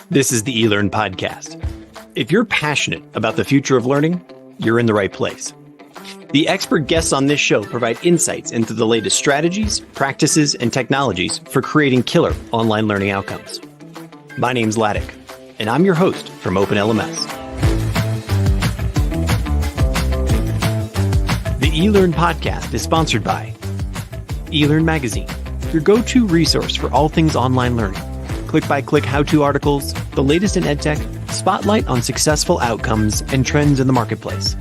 This is the eLearn podcast. If you're passionate about the future of learning, you're in the right place. The expert guests on this show provide insights into the latest strategies, practices, and technologies for creating killer online learning outcomes. My name's Ladek, and I'm your host from OpenLMS. The eLearn podcast is sponsored by eLearn Magazine, your go-to resource for all things online learning. Click-by-click how-to articles, the latest in EdTech, spotlight on successful outcomes and trends in the marketplace.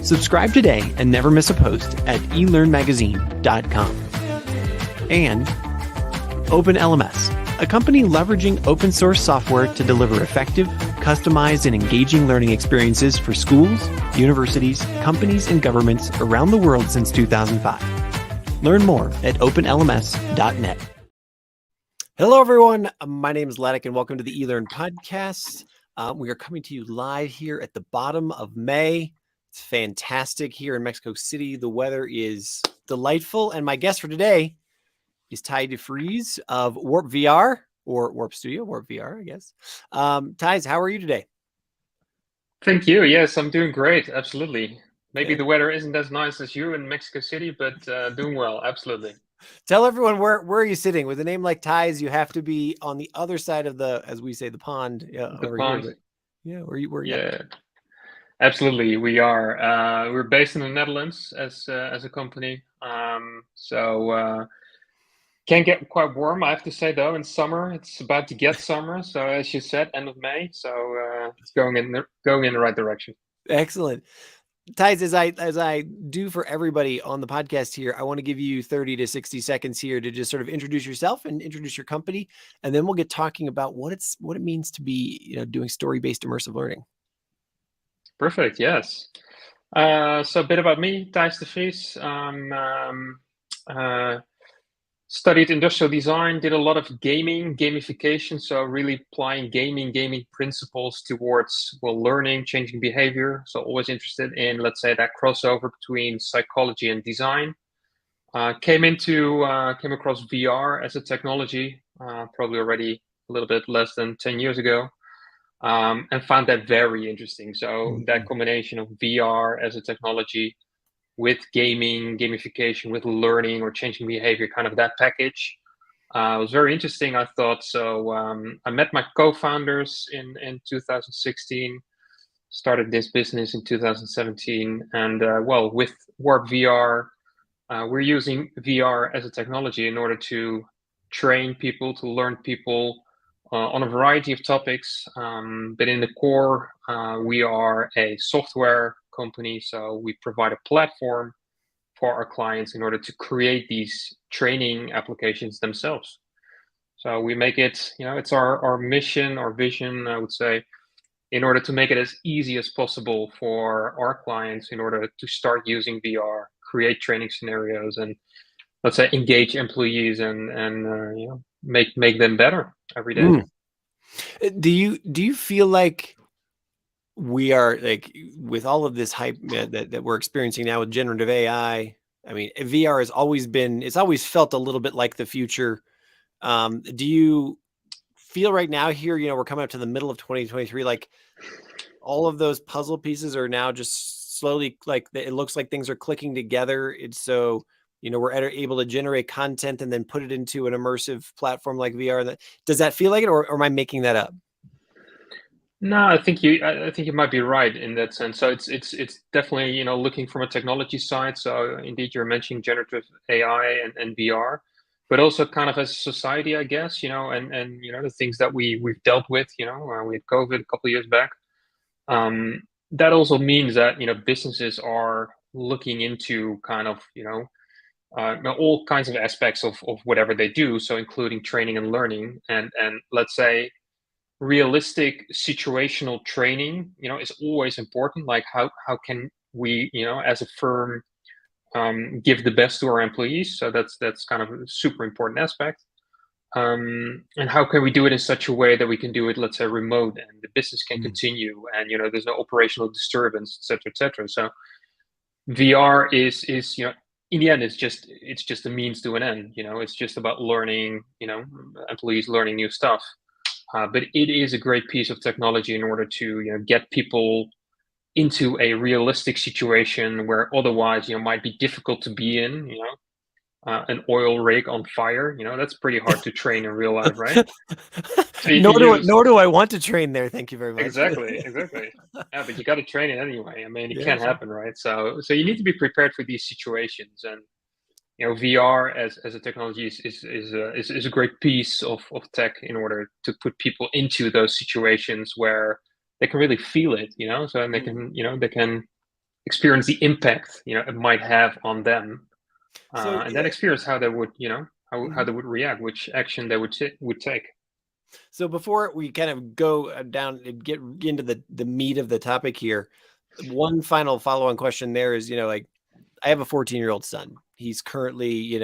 Subscribe today and never miss a post at elearnmagazine.com. And OpenLMS, a company leveraging open source software to deliver effective, customized, and engaging learning experiences for schools, universities, companies, and governments around the world since 2005. Learn more at openlms.net. Hello, everyone. My name is Ladek, and welcome to the eLearn podcast. We are coming to you live here at the bottom of May. It's fantastic here in Mexico City. The weather is delightful, and my guest for today is Vries of WarpVR, or Warp Studio, WarpVR, I guess. Thijs, how are you today? Thank you. Yes, I'm doing great. Absolutely. Maybe the weather isn't as nice as you in Mexico City, but doing well. Absolutely. Tell everyone where are you sitting? With a name like Thijs, you have to be on the other side of the, as we say, the pond. Over pond. Here. But yeah, where you? Yeah, absolutely. We are. We're based in the Netherlands as a company. So can get quite warm, I have to say. Though in summer, it's about to get summer. So as you said, end of May. So it's going in the right direction. Excellent. Thijs, as I do for everybody on the podcast here, I want to give you 30 to 60 seconds here to just sort of introduce yourself and introduce your company, and then we'll get talking about what it means to be, doing story-based immersive learning. Perfect. Yes. So a bit about me, Thijs de Vries. Studied industrial design, did a lot of gamification, so really applying gaming principles towards learning, changing behavior. So always interested in, let's say, that crossover between psychology and design. Came across VR as a technology, probably already a little bit less than 10 years ago, and found that very interesting. So that combination of VR as a technology with gamification, with learning or changing behavior, kind of that package was very interesting, I thought. So I met my co-founders in 2016, started this business in 2017. And with WarpVR, we're using VR as a technology in order to train people, to learn people on a variety of topics. But in the core, we are a software company, so we provide a platform for our clients in order to create these training applications themselves. So we make it, it's our mission, our vision, I would say, in order to make it as easy as possible for our clients in order to start using VR, create training scenarios, and let's say engage employees and make them better every day. Do you feel like we are, like, with all of this hype that we're experiencing now with generative AI? I mean, VR has it's always felt a little bit like the future. Do you feel right now here, we're coming up to the middle of 2023, like all of those puzzle pieces are now just slowly, like, it looks like things are clicking together. It's so, we're able to generate content and then put it into an immersive platform like VR. Does that feel like it, or am I making that up? No, I think you might be right in that sense. So it's definitely, looking from a technology side. So indeed, you're mentioning generative AI and VR, but also kind of as a society, I guess, and the things that we've dealt with, we had COVID a couple of years back. That also means that, businesses are looking into kind of, all kinds of aspects of whatever they do. So including training and learning, and let's say realistic situational training, is always important. Like how can we, as a firm, give the best to our employees? So that's kind of a super important aspect. And how can we do it in such a way that we can do it, let's say, remote, and the business can continue, and there's no operational disturbance, et cetera. So VR is in the end, it's just a means to an end. It's just about learning, employees learning new stuff. but it is a great piece of technology in order to get people into a realistic situation where otherwise might be difficult to be in. An oil rig on fire, that's pretty hard to train in real life, right? So you can use Nor do I want to train there. Thank you very much. exactly. Yeah, but you got to train it anyway. I mean, it Yeah, can't sure. happen, right? So you need to be prepared for these situations, and VR as a technology is a great piece of tech in order to put people into those situations where they can really feel it, so and they can experience the impact it might have on them, So and then experience how they would how Mhm. they would react, which action they would take. So before we kind of go down and get into the meat of the topic here, one final follow-on question there is, like I have a 14-year-old son. He's currently,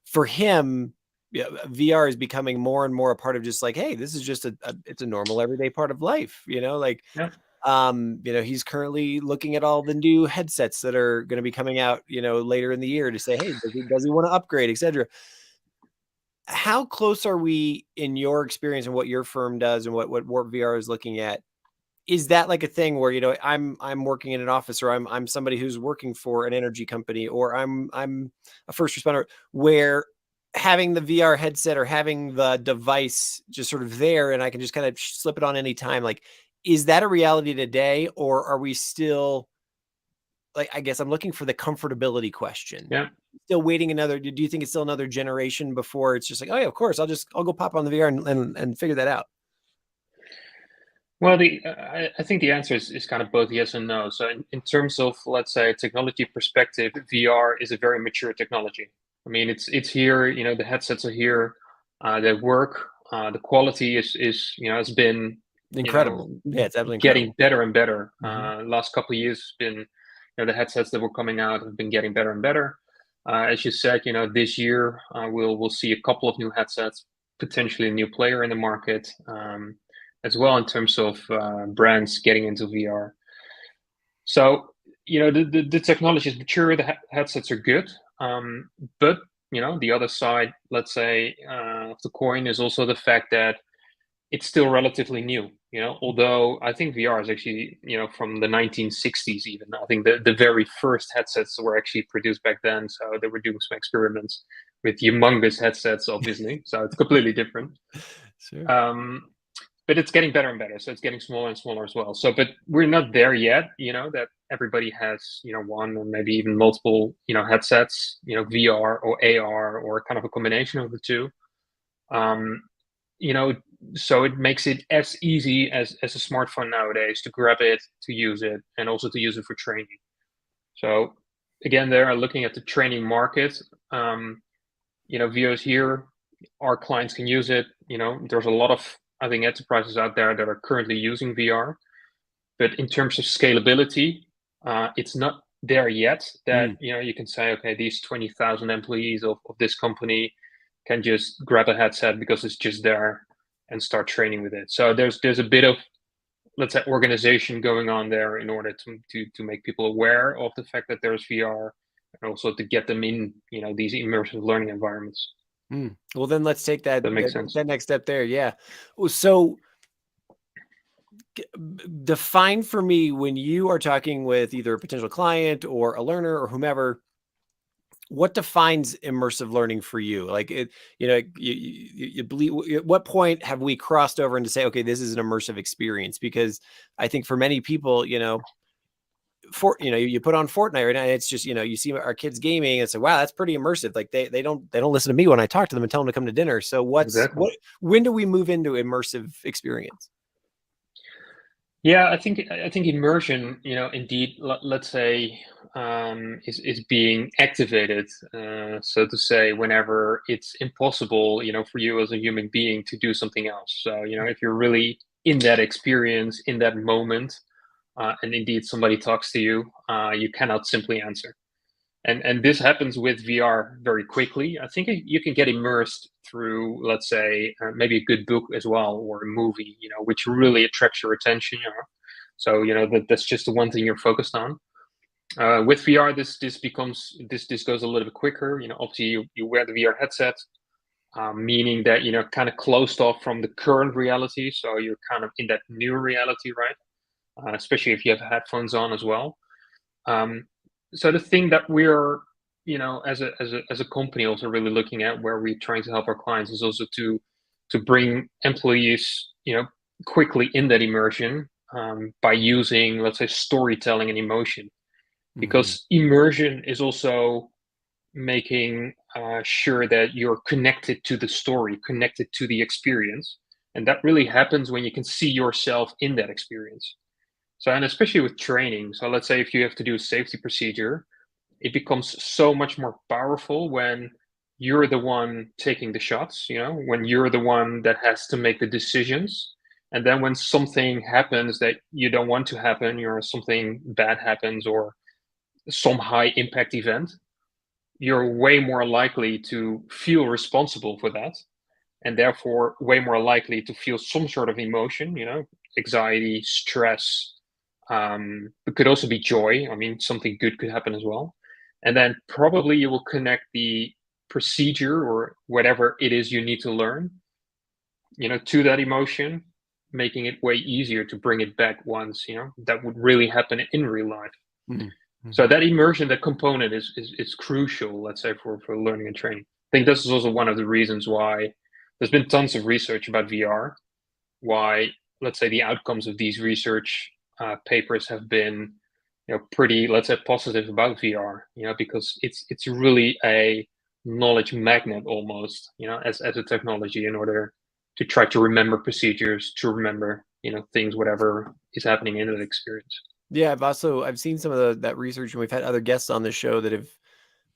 for him, yeah, VR is becoming more and more a part of just like, hey, this is just it's a normal everyday part of life, like Yeah. he's currently looking at all the new headsets that are going to be coming out, later in the year to say, hey, does he want to upgrade, etc. How close are we in your experience and what your firm does and what WarpVR is looking at? Is that like a thing where, I'm working in an office, or I'm somebody who's working for an energy company, or I'm a first responder, where having the VR headset or having the device just sort of there and I can just kind of slip it on any time, like, is that a reality today, or are we still, like, I guess I'm looking for the comfortability question. Yeah. Still waiting do you think it's still another generation before it's just like, oh yeah, of course, I'll go pop on the VR and figure that out? Well, I think the answer is kind of both yes and no. So in terms of, let's say, technology perspective, VR is a very mature technology. I mean, it's here. The headsets are here. They work. The quality has been Incredible. Yeah, it's absolutely getting incredible. better and better. Mhm. Last couple of years has been the headsets that were coming out have been getting better and better. As you said, this year we'll see a couple of new headsets, potentially a new player in the market. As well in terms of brands getting into VR. So the technology is mature, the headsets are good, but the other side, let's say, of the coin is also the fact that it's still relatively new. Although I think VR is actually from the 1960s even. I think the very first headsets were actually produced back then, so they were doing some experiments with humongous headsets, obviously. So it's completely different. Sure. But it's getting better and better, so it's getting smaller and smaller as well. So but we're not there yet, that everybody has one or maybe even multiple headsets, VR or AR or kind of a combination of the two. um you know so it makes it as easy as a smartphone nowadays to grab it, to use it, and also to use it for training. So again, there are looking at the training market. VR is here, our clients can use it. There's a lot of, I think, enterprises out there that are currently using VR, but in terms of scalability, it's not there yet. That Mm. you can say, okay, these 20,000 employees of this company can just grab a headset because it's just there and start training with it. So there's a bit of, let's say, organization going on there in order to make people aware of the fact that there's VR, and also to get them in these immersive learning environments. Mm. Well, then let's take That makes sense. that next step there. Yeah. So define for me, when you are talking with either a potential client or a learner or whomever, what defines immersive learning for you? Like, you believe, at what point have we crossed over into say, okay, this is an immersive experience? Because I think for many people, you put on Fortnite right now, and it's just, you see our kids gaming and say, wow, that's pretty immersive. Like they don't listen to me when I talk to them and tell them to come to dinner. So Exactly. when do we move into immersive experience? Yeah, I think immersion, indeed, let's say, is being activated, so to say, whenever it's impossible, for you as a human being to do something else. So, if you're really in that experience, in that moment, and indeed somebody talks to you, you cannot simply answer. And this happens with VR very quickly. I think you can get immersed through, let's say, maybe a good book as well, or a movie, which really attracts your attention. So that's just the one thing you're focused on. With VR, this goes a little bit quicker. Obviously you wear the VR headset. meaning that, kind of closed off from the current reality. So you're kind of in that new reality, right? Especially if you have headphones on as well. So the thing that we're, as a company also really looking at, where we're trying to help our clients, is also to bring employees, quickly in that immersion, by using, let's say, storytelling and emotion, because immersion is also making sure that you're connected to the story, connected to the experience. And that really happens when you can see yourself in that experience. So, and especially with training. So let's say if you have to do a safety procedure, it becomes so much more powerful when you're the one taking the shots, when you're the one that has to make the decisions. And then when something happens that you don't want to happen, or something bad happens, or some high impact event, you're way more likely to feel responsible for that, and therefore way more likely to feel some sort of emotion, anxiety, stress. It could also be joy. I mean, something good could happen as well. And then probably you will connect the procedure or whatever it is you need to learn, to that emotion, making it way easier to bring it back once, that would really happen in real life. So that immersion, that component is crucial, let's say, for learning and training. I think this is also one of the reasons why there's been tons of research about VR, why, let's say, the outcomes of these research papers have been, pretty, let's say, positive about VR, because it's really a knowledge magnet almost, as a technology, in order to try to remember procedures, to remember, things, whatever is happening in that experience. Yeah, I've seen some of that research, and we've had other guests on the show that have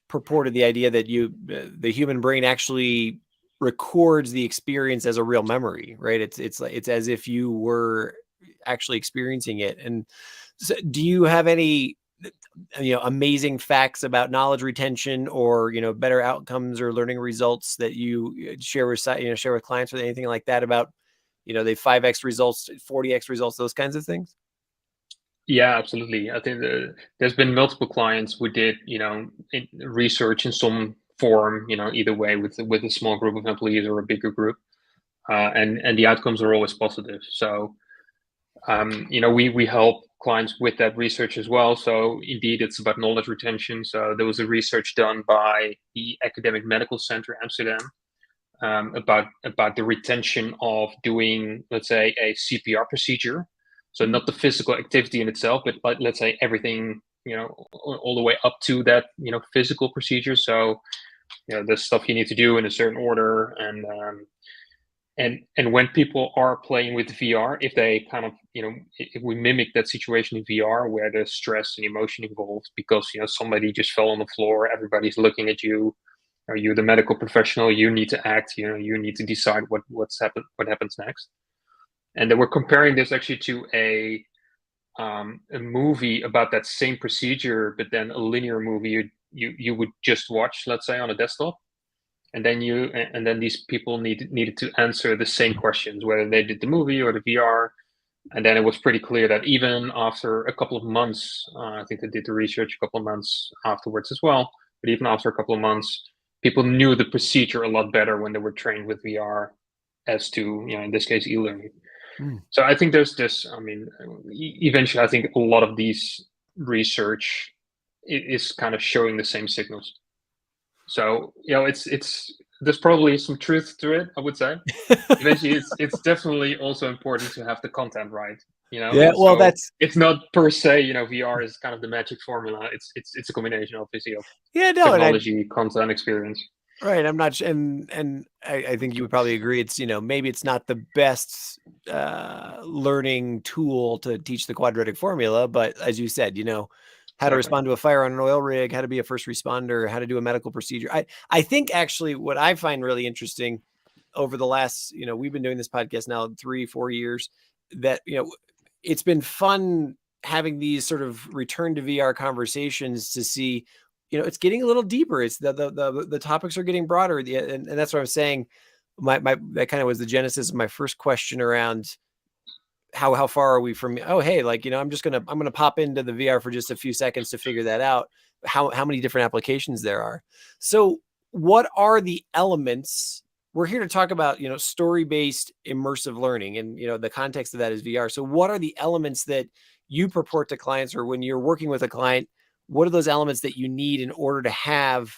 purported the idea that the human brain actually records the experience as a real memory, right? It's as if you were actually experiencing it. And so do you have any amazing facts about knowledge retention, or better outcomes or learning results that you share with clients, or anything like that, about the 5x results, 40x results, those kinds of things? Yeah, absolutely. I think there's been multiple clients who did, research in some form, either way, with a small group of employees or a bigger group, and the outcomes are always positive. So, we help clients with that research as well. So indeed, it's about knowledge retention. So there was a research done by the Academic Medical Center Amsterdam, about the retention of doing, let's say, a CPR procedure. So not the physical activity in itself, but let's say everything, all the way up to that, physical procedure. So, the stuff you need to do in a certain order, and when people are playing with VR, if they kind of, if we mimic that situation in VR where there's stress and emotion involved because, somebody just fell on the floor, everybody's looking at you, or you're the medical professional, you need to act, you need to decide what happens next. And they were comparing this actually to a movie about that same procedure, but then a linear movie you would just watch, let's say, on a desktop, and then these people needed to answer the same questions, whether they did the movie or the VR. And then it was pretty clear that even after a couple of months, I think they did the research a couple of months afterwards as well, but even after a couple of months, people knew the procedure a lot better when they were trained with VR, as to, in this case, eLearning. So I think there's this, eventually, I think a lot of these research is kind of showing the same signals. So, there's probably some truth to it, I would say. Eventually, it's definitely also important to have the content right. Yeah, well, it's not per se, VR is kind of the magic formula. It's a combination, obviously, of technology, content, experience. Right. I'm not, and I think you would probably agree. It's, maybe it's not the best learning tool to teach the quadratic formula, but as you said, how to respond to a fire on an oil rig, how to be a first responder, how to do a medical procedure. I think actually what I find really interesting over the last, we've been doing this podcast now 3-4 years, that, it's been fun having these sort of return to VR conversations to see, it's getting a little deeper. It's the topics are getting broader. And that's what I'm saying. That kind of was the genesis of my first question around how far are we from, hey, I'm going to pop into the VR for just a few seconds to figure that out, how many different applications there are. So what are the elements we're here to talk about, story-based immersive learning, and, the context of that is VR. So what are the elements that you purport to clients, or when you're working with a client, what are those elements that you need in order to have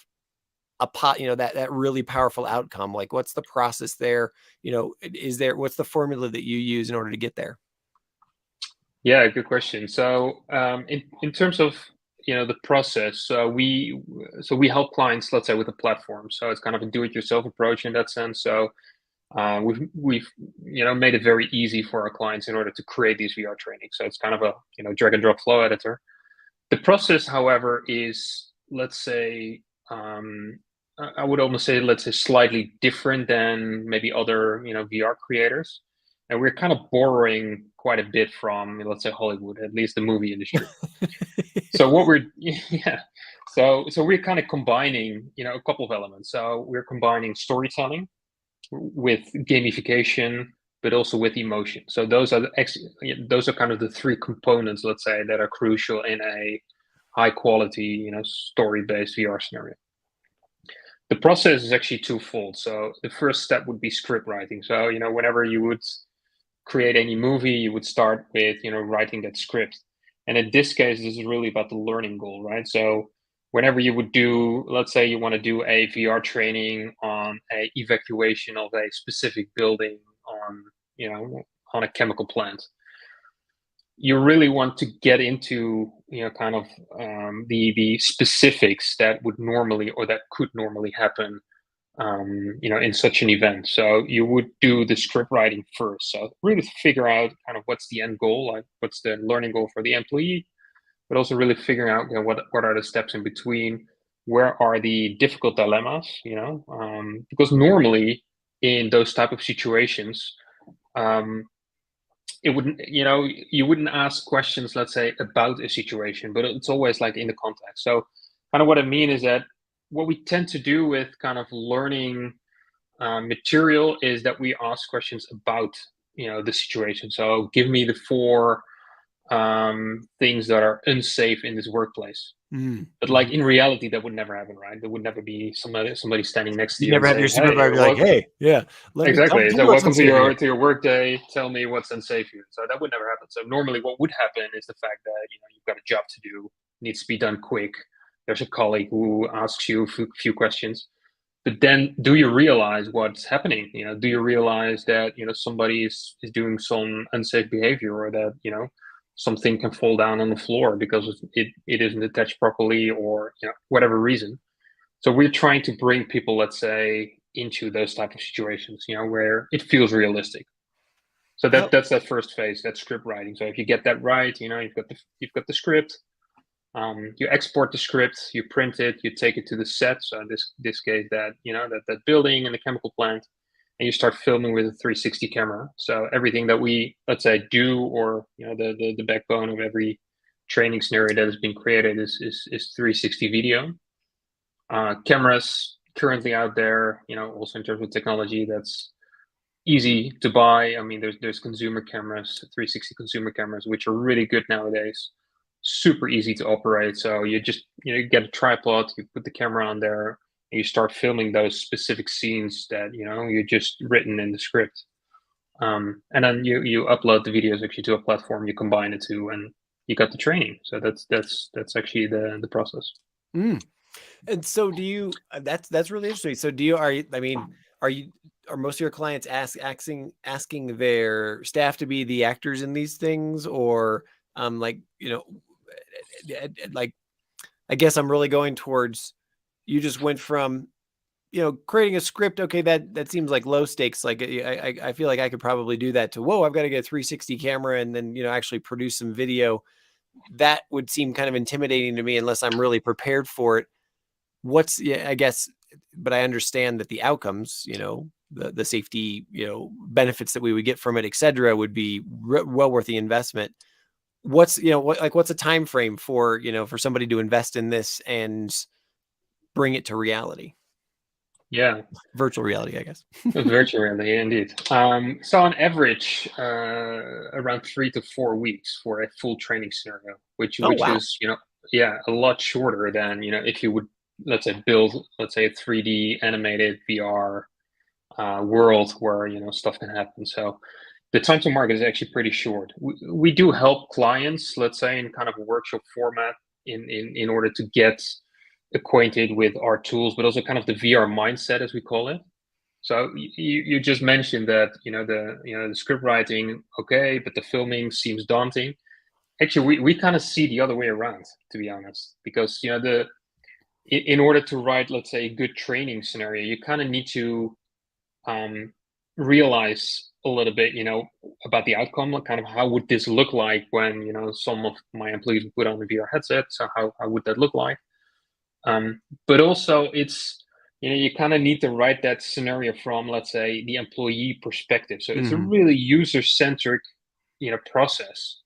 that really powerful outcome? Like, what's the process there? What's the formula that you use in order to get there? Yeah, good question. So in terms of the process, so we help clients, let's say, with a platform. So it's kind of a do-it-yourself approach in that sense. So we've made it very easy for our clients in order to create these VR trainings. So it's kind of a drag and drop flow editor. The process, however, is, let's say, I would almost say, let's say, slightly different than maybe other VR creators. And we're kind of borrowing quite a bit from, let's say, Hollywood, at least the movie industry. So what we're so we're kind of combining a couple of elements. So we're combining storytelling with gamification, but also with emotion. So those are kind of the three components, let's say, that are crucial in a high quality story-based VR scenario. The process is actually twofold. So the first step would be script writing. So whenever you would create any movie, you would start with writing that script. And in this case, this is really about the learning goal, right? So whenever you would do, let's say you want to do a VR training on a evacuation of a specific building on a chemical plant, you really want to get into kind of the specifics that would normally, or that could normally happen in such an event. So you would do the script writing first. So really figure out kind of what's the end goal, like what's the learning goal for the employee, but also really figuring out what are the steps in between, where are the difficult dilemmas, because normally in those type of situations, it wouldn't, you wouldn't ask questions, let's say, about a situation, but it's always like in the context. So kind of what I mean is that what we tend to do with kind of learning material is that we ask questions about the situation. So give me the 4 things that are unsafe in this workplace. But like in reality, that would never happen, right? There would never be somebody standing next to you. You never have your supervisor be like, "Hey, yeah, exactly." So welcome to your work day. Tell me what's unsafe here. So that would never happen. So normally, what would happen is the fact that you've got a job to do, needs to be done quick. There's a colleague who asks you a few questions, but then do you realize what's happening? Do you realize that somebody is doing some unsafe behavior, or that something can fall down on the floor because it isn't attached properly, or whatever reason. So we're trying to bring people, let's say, into those type of situations, where it feels realistic. So that's that first phase, that script writing. So if you get that right, you've got the script. You export the script, you print it, you take it to the set. So in this case, that that building and the chemical plant, and you start filming with a 360 camera. So everything that we, let's say, do, or the backbone of every training scenario that has been created is 360 video. Cameras currently out there, also in terms of technology, that's easy to buy. I mean, there's consumer cameras, 360 consumer cameras, which are really good nowadays. Super easy to operate. So you just get a tripod, you put the camera on there, and you start filming those specific scenes that you just written in the script, and then you upload the videos actually to a platform. You combine the two, and you got the training. So that's actually the process. And so do you? That's really interesting. So are most of your clients asking their staff to be the actors in these things, or like I guess I'm really going towards, you just went from creating a script. Okay, that seems like low stakes. Like I feel like I could probably do that, to whoa, I've got to get a 360 camera and then actually produce some video. That would seem kind of intimidating to me unless I'm really prepared for it. I guess, but I understand that the outcomes, the safety, benefits that we would get from it, etc., would be well worth the investment. What's a time frame for for somebody to invest in this and bring it to reality? Yeah, virtual reality, I guess. Virtual reality, indeed. So on average, around 3 to 4 weeks for a full training scenario, which wow. is a lot shorter than if you would, let's say, build a 3D animated VR world where stuff can happen. So the time to market is actually pretty short. We do help clients, let's say, in kind of a workshop format in order to get acquainted with our tools, but also kind of the VR mindset, as we call it. So you just mentioned that the script writing, okay, but the filming seems daunting. Actually, we kind of see the other way around, to be honest, because in order to write, let's say, a good training scenario, you kind of need to realize a little bit, about the outcome, like kind of how would this look like when some of my employees would put on the VR headset. So how would that look like? But also it's you kind of need to write that scenario from, let's say, the employee perspective. So it's a really user-centric process.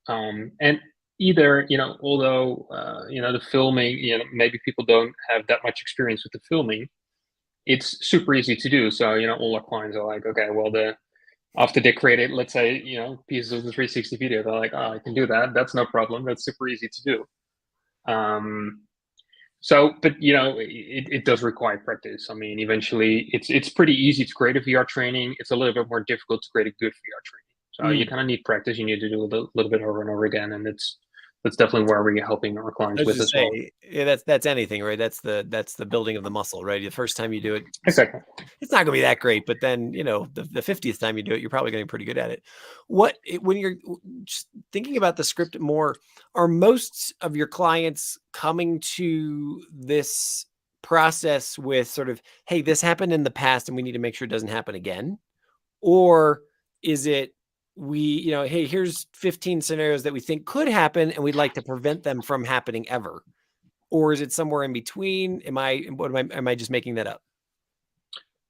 And either although the filming, maybe people don't have that much experience with the filming, it's super easy to do. So all our clients are like, okay, well, after they created, let's say, pieces of the 360 video, they're like, oh, I can do that. That's no problem. That's super easy to do. So, but it does require practice. I mean, eventually, it's pretty easy to create a VR training. It's a little bit more difficult to create a good VR training. So you kind of need practice. You need to do a little bit over and over again, and that's definitely where we're helping our clients with as well. Yeah, that's anything, right? That's the building of the muscle, right? The first time you do it, exactly, it's not going to be that great, but then the 50th time you do it, you're probably getting pretty good at it. When you're just thinking about the script more, are most of your clients coming to this process with sort of, hey, this happened in the past and we need to make sure it doesn't happen again? Or is it hey, here's 15 scenarios that we think could happen and we'd like to prevent them from happening ever? Or is it somewhere in between? Am I just making that up?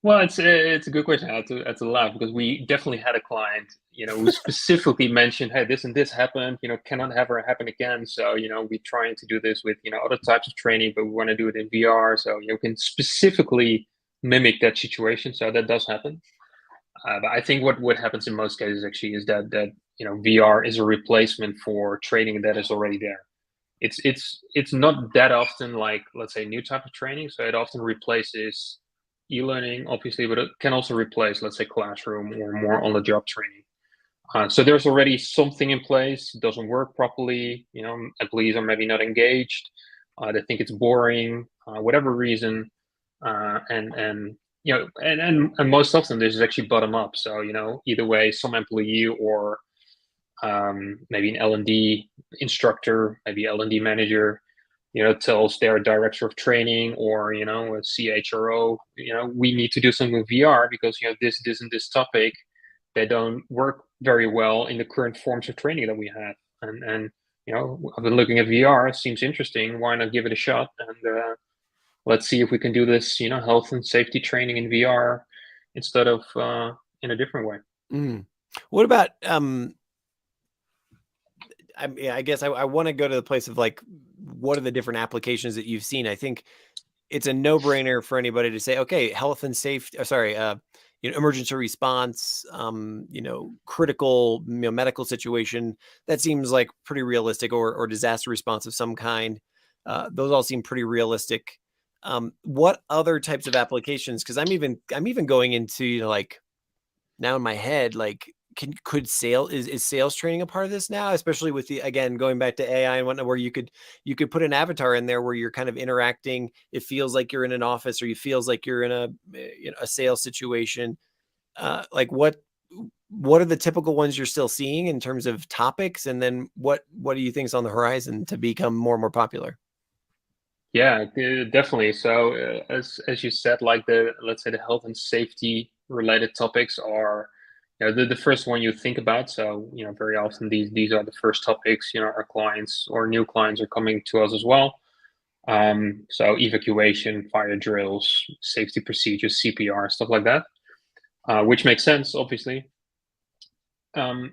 Well, it's a good question. I had to laugh because we definitely had a client, who specifically mentioned, hey, this and this happened, cannot ever happen again. So, we're trying to do this with, other types of training, but we want to do it in VR. So, you can specifically mimic that situation. So that does happen. But I think what happens in most cases actually is that VR is a replacement for training that is already there. It's not that often like, let's say, new type of training. So it often replaces e-learning, obviously, but it can also replace, let's say, classroom or more on-the-job training. So there's already something in place. It doesn't work properly. Employees are maybe not engaged. They think it's boring, whatever reason, and most often this is actually bottom up. So either way, some employee or maybe an L&D instructor, maybe L&D manager, tells their director of training or a CHRO, we need to do something with VR because this and this topic, they don't work very well in the current forms of training that we have. And I've been looking at VR. It seems interesting. Why not give it a shot? And let's see if we can do this, health and safety training in VR instead of in a different way. What about I guess I want to go to the place of like, what are the different applications that you've seen? I think it's a no-brainer for anybody to say, okay, health and safety, emergency response, critical, medical situation. That seems like pretty realistic, or disaster response of some kind. Those all seem pretty realistic. What other types of applications? Because I'm even going into like now in my head, like, could sales is sales training a part of this now, especially with again going back to AI and whatnot, where you could put an avatar in there where you're kind of interacting. It feels like you're in an office, or you feels like you're in a sales situation. Like what are the typical ones you're still seeing in terms of topics, and then what do you think is on the horizon to become more and more popular? Yeah, definitely. So as you said, like let's say the health and safety related topics are the first one you think about. So very often these are the first topics our clients or new clients are coming to us as well. So evacuation, fire drills, safety procedures, CPR, stuff like that, which makes sense, obviously.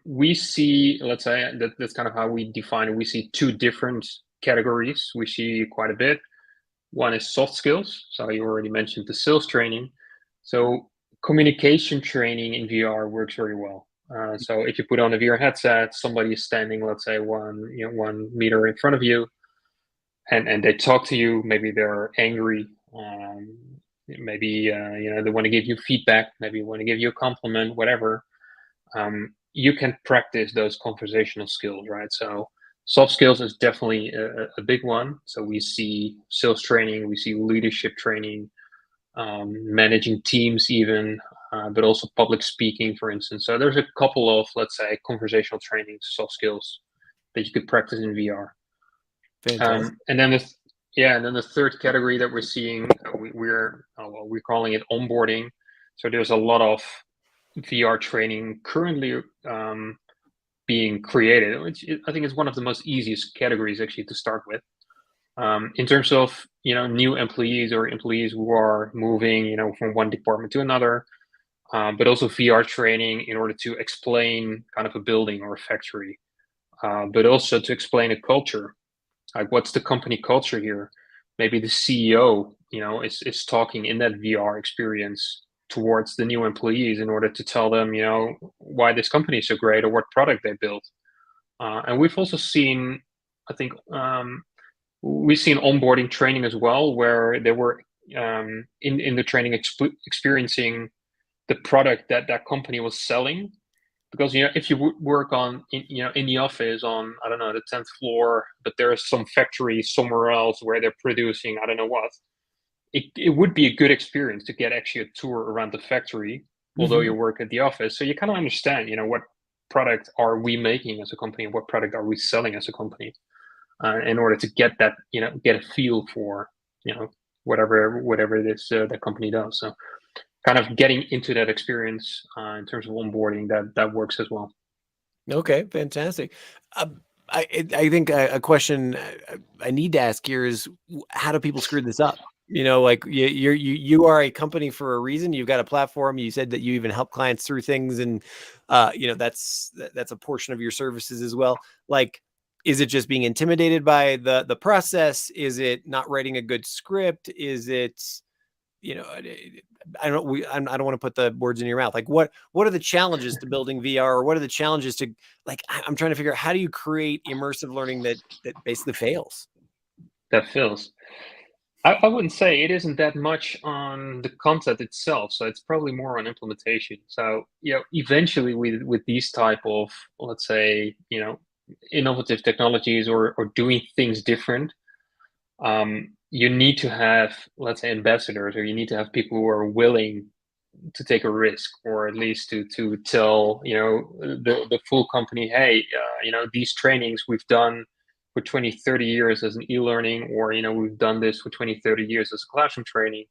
We see, let's say, that's kind of how we define it. We see two different categories. We see quite a bit. One is soft skills. So you already mentioned the sales training. So communication training in VR works very well. So if you put on a VR headset, somebody is standing, let's say 1 meter in front of you, and they talk to you. Maybe they're angry. maybe they want to give you feedback, maybe want to give you a compliment, whatever. You can practice those conversational skills, right? So soft skills is definitely a big one. So we see sales training, we see leadership training, managing teams even, but also public speaking, for instance. So there's a couple of, let's say, conversational training, soft skills that you could practice in VR. Fantastic. And then the third category that we're seeing, we're calling it onboarding. So there's a lot of VR training currently being created, which I think is one of the most easiest categories actually to start with. In terms of new employees or employees who are moving from one department to another, but also VR training in order to explain kind of a building or a factory, but also to explain a culture. Like, what's the company culture here? Maybe the CEO, is talking in that VR experience towards the new employees in order to tell them, why this company is so great or what product they built. And we've also seen, I think, we've seen onboarding training as well, where they were in the training experiencing the product that that company was selling. Because if you work on in the office on, I don't know, the 10th floor, but there is some factory somewhere else where they're producing I don't know what, it would be a good experience to get actually a tour around the factory, although you work at the office. So you kind of understand, what product are we making as a company, what product are we selling as a company, in order to get that, get a feel for, whatever this that company does. So kind of getting into that experience in terms of onboarding, that works as well. Okay, fantastic. I think a question I need to ask here is, how do people screw this up? Like you are a company for a reason. You've got a platform. You said that you even help clients through things, and that's a portion of your services as well. Like, is it just being intimidated by the process? Is it not writing a good script? Is it, I don't want to put the words in your mouth. Like, what are the challenges to building VR, or what are the challenges to, like, I'm trying to figure out, how do you create immersive learning that basically fails? That fails. I wouldn't say it isn't that much on the content itself. So it's probably more on implementation. So, eventually with these type of, let's say, innovative technologies or doing things different, you need to have, let's say, ambassadors, or you need to have people who are willing to take a risk, or at least to tell, the full company, hey, these trainings we've done for 20, 30 years as an e-learning, or, we've done this for 20, 30 years as a classroom training,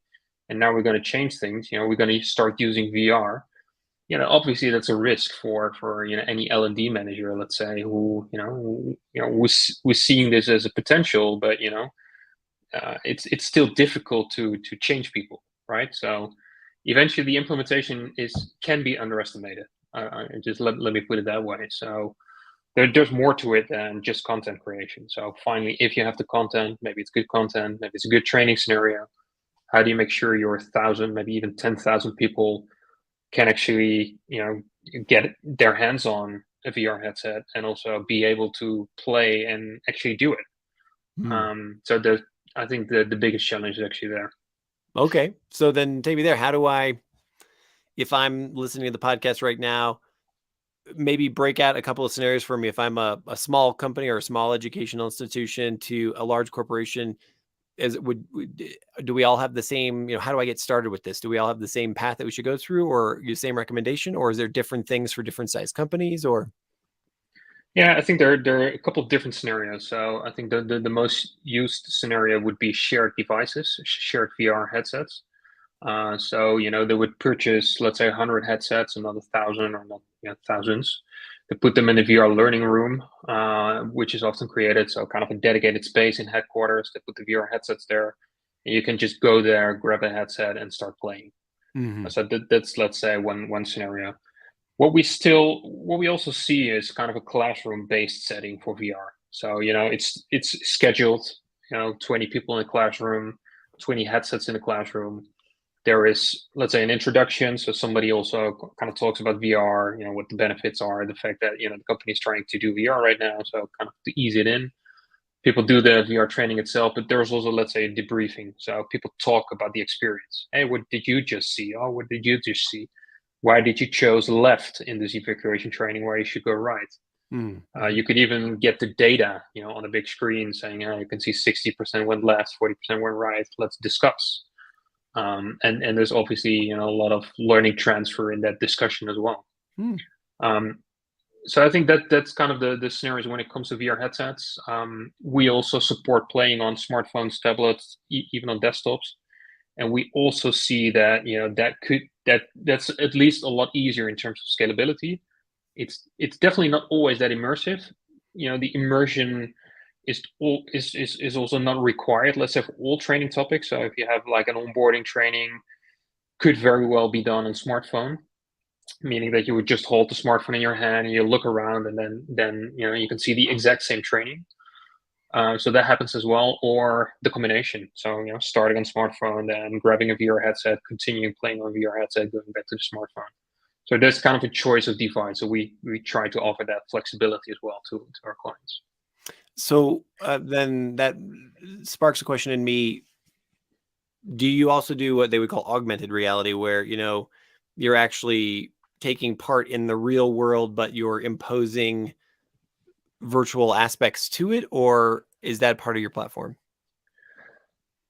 and now we're going to change things. We're going to start using VR. Obviously that's a risk for any L&D manager, let's say, who was seeing this as a potential, but it's still difficult to change people, right? So eventually the implementation can be underestimated. Just let me put it that way. So there's more to it than just content creation. So finally, if you have the content, maybe it's good content, maybe it's a good training scenario, how do you make sure your 1,000, maybe even 10,000 people can actually, get their hands on a VR headset and also be able to play and actually do it? So I think the biggest challenge is actually there. Okay. So then take me there. How do I, if I'm listening to the podcast right now, maybe break out a couple of scenarios for me? If I'm a small company or a small educational institution to a large corporation, do we all have the same, how do I get started with this? Do we all have the same path that we should go through, or the same recommendation, or is there different things for different size companies? Or yeah, I think there are a couple of different scenarios. So I think the most used scenario would be shared devices, shared VR headsets. So they would purchase, let's say, 100 headsets, another 1,000 or not, thousands. They put them in the VR learning room, which is often created. So kind of a dedicated space in headquarters. They put the VR headsets there, and you can just go there, grab a headset, and start playing. So that's, let's say, one scenario. What we also see is kind of a classroom-based setting for VR. So it's scheduled. 20 people in a classroom, 20 headsets in a classroom. There is, let's say, an introduction. So somebody also kind of talks about VR, what the benefits are, the fact that, the company is trying to do VR right now. So kind of to ease it in. people do the VR training itself, but there's also, let's say, debriefing. So people talk about the experience. Hey, what did you just see? Oh, what did you just see? Why did you choose left in this evacuation training where you should go right? You could even get the data, on a big screen saying, you can see 60% went left, 40% went right. Let's discuss. And there's obviously, a lot of learning transfer in that discussion as well. So I think that's kind of the scenarios when it comes to VR headsets. We also support playing on smartphones, tablets, even on desktops. And we also see that, that's at least a lot easier in terms of scalability. It's definitely not always that immersive. The immersion is also not required, let's say, for all training topics. So if you have like an onboarding training, could very well be done on smartphone, meaning that you would just hold the smartphone in your hand and you look around, and then you can see the exact same training. So that happens as well, or the combination. So starting on smartphone, then grabbing a VR headset, continuing playing on VR headset, going back to the smartphone. So there's kind of a choice of device. So we try to offer that flexibility as well to our clients. So then that sparks a question in me. Do you also do what they would call augmented reality, where, you're actually taking part in the real world, but you're imposing virtual aspects to it, or is that part of your platform?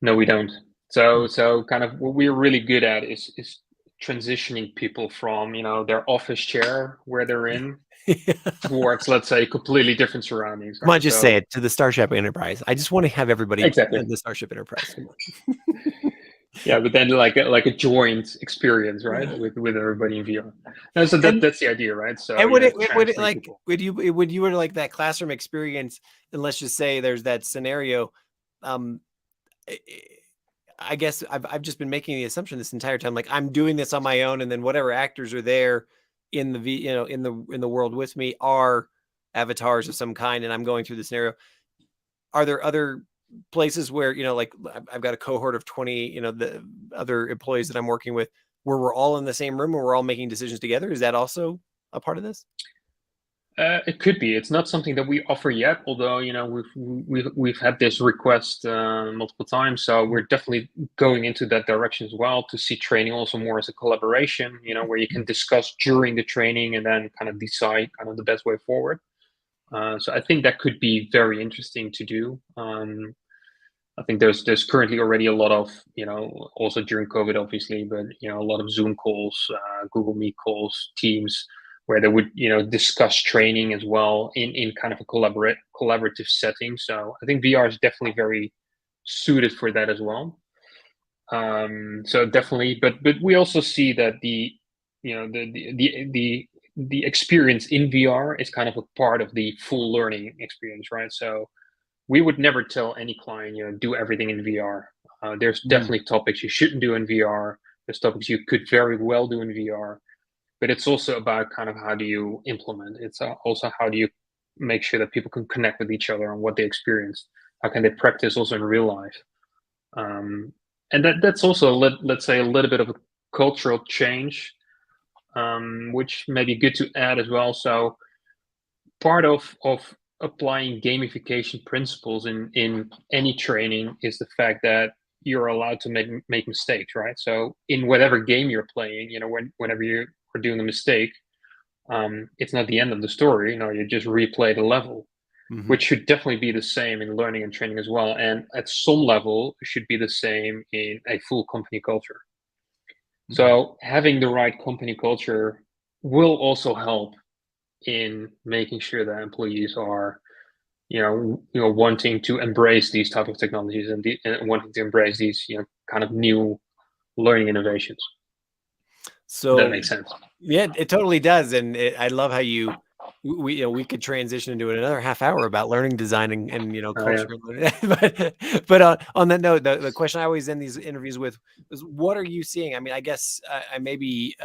No, we don't. So kind of what we're really good at is transitioning people from, their office chair where they're in towards, let's say, completely different surroundings. Right? Come on, just say it, to the Starship Enterprise. I just want to have everybody exactly in the Starship Enterprise. Yeah, but then like a joint experience, right, with everybody in VR. And so that's the idea, right? So and would it like people. would you were like that classroom experience, and let's just say there's that scenario, I guess I've just been making the assumption this entire time, like I'm doing this on my own, and then whatever actors are there in the in the world with me are avatars of some kind, and I'm going through the scenario. Are there other places where, like I've got a cohort of 20, the other employees that I'm working with, where we're all in the same room and we're all making decisions together? Is that also a part of this? It could be. It's not something that we offer yet, although we've had this request multiple times. So we're definitely going into that direction as well, to see training also more as a collaboration. Where you can discuss during the training and then kind of decide kind of the best way forward. So I think that could be very interesting to do. I think there's currently already a lot of, also during COVID, obviously, but a lot of Zoom calls, Google Meet calls, Teams, where they would, discuss training as well in kind of a collaborative setting. So I think VR is definitely very suited for that as well. So definitely, but we also see that the experience in VR is kind of a part of the full learning experience, right? So we would never tell any client, do everything in VR. There's definitely topics you shouldn't do in VR. There's topics you could very well do in VR. But it's also about kind of how do you implement. It's also how do you make sure that people can connect with each other on what they experience. How can they practice also in real life? And that's also, let's say, a little bit of a cultural change, which may be good to add as well. So part of applying gamification principles in any training is the fact that you're allowed to make mistakes, right? So in whatever game you're playing, whenever you're doing a mistake, it's not the end of the story. You just replay the level, which should definitely be the same in learning and training as well. And at some level, it should be the same in a full company culture. So having the right company culture will also help in making sure that employees are, wanting to embrace these type of technologies and wanting to embrace these, kind of new learning innovations. So that makes sense. Yeah, it totally does. And I love how we could transition into another half hour about learning design and culture. But on that note, the question I always end these interviews with is, what are you seeing? I mean, I guess I maybe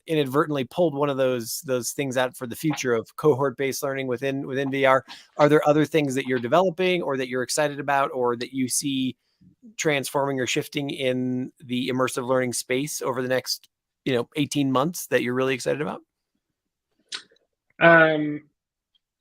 inadvertently pulled one of those things out for the future of cohort-based learning within VR. Are there other things that you're developing or that you're excited about, or that you see transforming or shifting in the immersive learning space over the next 18 months that you're really excited about?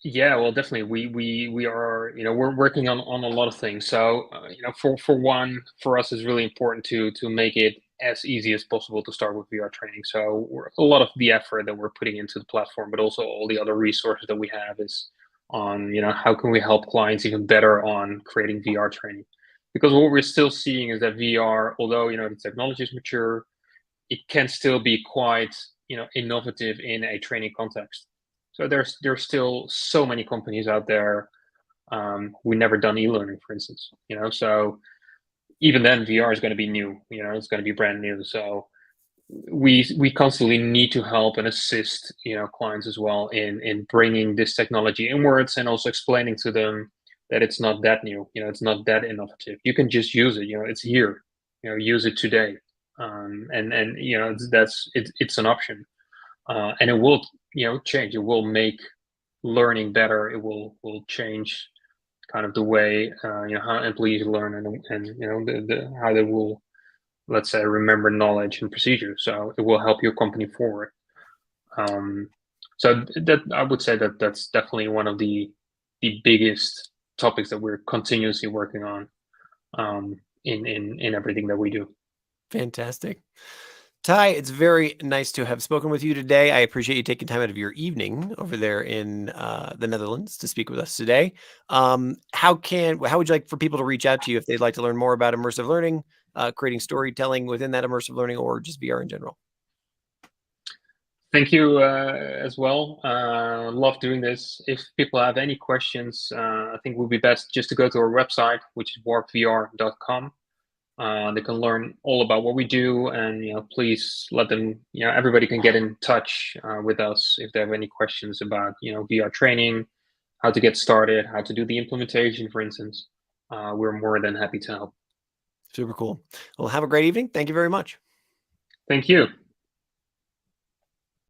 Yeah, well, definitely. We are, we're working on a lot of things. So, for one, for us, it's really important to make it as easy as possible to start with VR training. So, a lot of the effort that we're putting into the platform, but also all the other resources that we have is on, how can we help clients even better on creating VR training? Because what we're still seeing is that VR, although the technology is mature, it can still be quite innovative in a training context. So there's still so many companies out there who never done e-learning, for instance. So even then VR is going to be new. It's going to be brand new. So we constantly need to help and assist clients as well in bringing this technology inwards, and also explaining to them that it's not that new. It's not that innovative. You can just use it. It's here. Use it today. And it's an option, and it will change. It will make learning better. It will change kind of the way how employees learn, and how they will, let's say, remember knowledge and procedure. So it will help your company forward. So that I would say that that's definitely one of the biggest topics that we're continuously working on in everything that we do. Fantastic. Ty, it's very nice to have spoken with you today. I appreciate you taking time out of your evening over there in the Netherlands to speak with us today. How would you like for people to reach out to you if they'd like to learn more about immersive learning, creating storytelling within that immersive learning, or just VR in general? Thank you as well. Love doing this. If people have any questions, I think it would be best just to go to our website, which is warpvr.com. They can learn all about what we do, and please let them. Everybody can get in touch with us if they have any questions about VR training, how to get started, how to do the implementation, for instance. We're more than happy to help. Super cool. Well, have a great evening. Thank you very much. Thank you.